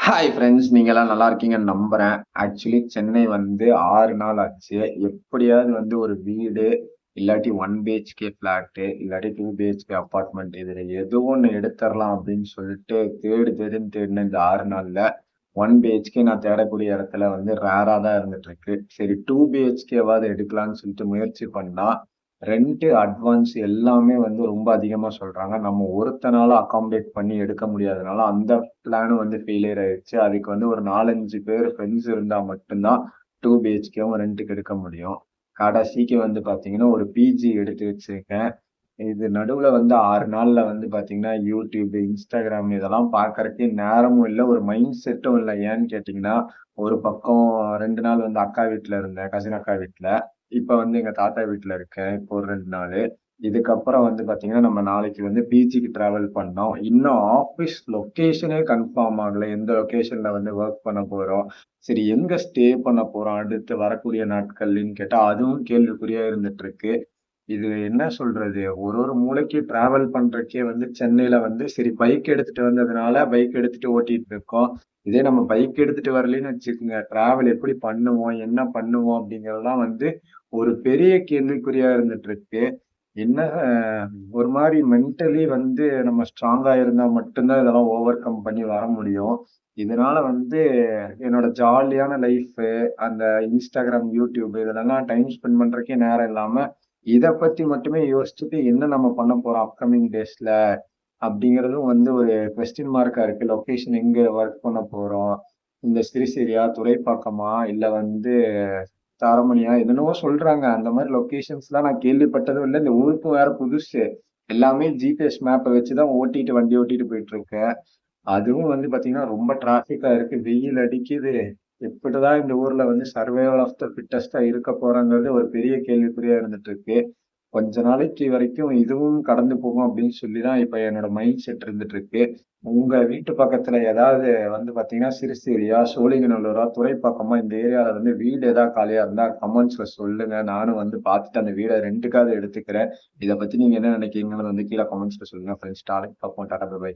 Hi friends, நீங்கலாம் நல்லா இருக்கீங்கன்னு நம்புறேன். ஆக்சுவலி சென்னை வந்து 6 நாள் ஆச்சு. எப்படியாவது வந்து ஒரு வீடு, இல்லாட்டி 1 பிஹெச்கே ஃப்ளாட்டு, இல்லாட்டி 2 பிஹெச்கே அபார்ட்மெண்ட் இதுல ஏதோ ஒண்ணு எடுத்தரலாம் அப்படின்னு சொல்லிட்டு தேடு தேடுன்னு தேடின இந்த 6 நாள்ல 1 பிஹெச்கே நான் தேடக்கூடிய இடத்துல வந்து ரேரா தான் இருந்துட்டு இருக்கு. சரி 2 பிஹெச்கேவாவது எடுக்கலாம்னு சொல்லிட்டு முயற்சி பண்ணா, ரெண்ட், அட்வான்ஸ் எல்லாமே வந்து ரொம்ப அதிகமா சொல்றாங்க. நம்ம ஒருத்தனால அகாமடேட் பண்ணி எடுக்க முடியாதனால அந்த பிளானும் வந்து ஃபெயிலியர் ஆயிடுச்சு. அதுக்கு வந்து ஒரு 4, 5 பேர் ஃப்ரெண்ட்ஸ் இருந்தா மட்டும்தான் 2 பிஹெச்கேவும் ரெண்ட்டுக்கு எடுக்க முடியும். கடைசிக்கு வந்து பாத்தீங்கன்னா ஒரு பிஜி எடுத்து வச்சிருக்கேன். இது நடுவுல வந்து 6 நாள்ல வந்து பாத்தீங்கன்னா யூடியூப், இன்ஸ்டாகிராம் இதெல்லாம் பாக்குறதுக்கே நேரமும் இல்ல, ஒரு மைண்ட் செட்டும் இல்ல. ஏன்னு கேட்டீங்கன்னா, ஒரு பக்கம் 2 நாள் வந்து அக்கா வீட்ல இருந்தேன், கசின் அக்கா வீட்ல. இப்ப வந்து எங்க தாத்தா வீட்ல இருக்கேன். இப்போ ஒரு 2 நாளு. இதுக்கப்புறம் வந்து பாத்தீங்கன்னா, நம்ம நாளைக்கு வந்து பீச்சுக்கு டிராவல் பண்ணோம். இன்னும் ஆபீஸ் லொகேஷனே கன்ஃபார்ம் ஆகல. எந்த லொகேஷன்ல வந்து வொர்க் பண்ண போறோம். சரி எங்க ஸ்டே பண்ண போறோம் அடுத்து வரக்கூடிய நாட்கள்ன்னு கேட்டா, அதுவும் கேள்விக்குறியா இருந்துட்டு இருக்கு. இது என்ன சொல்றது? ஒரு ஒரு மூலைக்கு டிராவல் பண்றதுக்கே வந்து சென்னையில வந்து சரி பைக் எடுத்துட்டு வந்ததுனால பைக் எடுத்துட்டு ஓட்டிட்டு இருக்கோம். இதே நம்ம பைக் எடுத்துட்டு வரலைன்னு வச்சுக்கோங்க, டிராவல் எப்படி பண்ணுவோம்? என்ன பண்ணுவோம்? அப்படிங்கிறதெல்லாம் வந்து ஒரு பெரிய கேள்விக்குறியா இருந்துட்டு இருக்கு. என்ன ஒரு மாரி மென்டலி வந்து நம்ம ஸ்ட்ராங்கா இருந்தா மட்டும்தான் இதெல்லாம் ஓவர் கம் பண்ணி வர முடியும். இதனால வந்து என்னோட ஜாலியான லைஃபு, அந்த இன்ஸ்டாகிராம், யூடியூப் இதுலலாம் டைம் ஸ்பெண்ட் பண்றதுக்கே நேரம் இல்லாம, இத பத்தி மட்டுமே யோசிச்சுட்டு என்ன நம்ம பண்ண போறோம் அப்கமிங் டேஸ்ல அப்படிங்கிறதும் வந்து ஒரு கொஸ்டின் மார்க்கா இருக்கு. லொகேஷன் எங்க ஒர்க் பண்ண போறோம்? இந்த சிறுசேரியா, துறைப்பாக்கமா, இல்ல வந்து தாரமணியா என்னென்னவோ சொல்றாங்க. அந்த மாரி லொகேஷன்ஸ்லாம் நான் கேள்விப்பட்டதும் இல்ல. இந்த ஊருக்கும் வேற புதுசு. எல்லாமே ஜிபிஎஸ் மேப்ப வச்சுதான் வண்டி ஓட்டிட்டு போயிட்டு இருக்கேன். அதுவும் வந்து பாத்தீங்கன்னா ரொம்ப டிராபிக்கா இருக்கு. வெயில் அடிக்குது. எப்படிதான் இந்த ஊர்ல வந்து சர்வைவல் ஆஃப் த ஃபிட்டஸ்டா இருக்க போறாங்கிறது ஒரு பெரிய கேள்விக்குறியா இருந்துட்டு இருக்கு. கொஞ்ச நாளைக்கு வரைக்கும் இதுவும் கடந்து போகும் அப்படின்னு சொல்லிதான் இப்ப என்னோட மைண்ட் செட் இருந்துட்டு இருக்கு. உங்க வீட்டு பக்கத்துல ஏதாவது வந்து பாத்தீங்கன்னா சிறுசேரியா, சோழிங்கநல்லூரா, துறைப்பாக்கமா இந்த ஏரியால வந்து வீடு ஏதாவது காலியா இருந்தா கமெண்ட்ஸ்ல சொல்லுங்க. நானும் வந்து பார்த்துட்டு அந்த வீடை ரெண்டுக்காவது எடுத்துக்கிறேன். இத பத்தி நீங்க என்ன நினைக்கிறீங்கன்னு வந்து கீழே கமெண்ட்ஸ்ல சொல்லுங்க ஃப்ரெண்ட்ஸ். நாளைக்கு பார்ப்போம். Tata bye.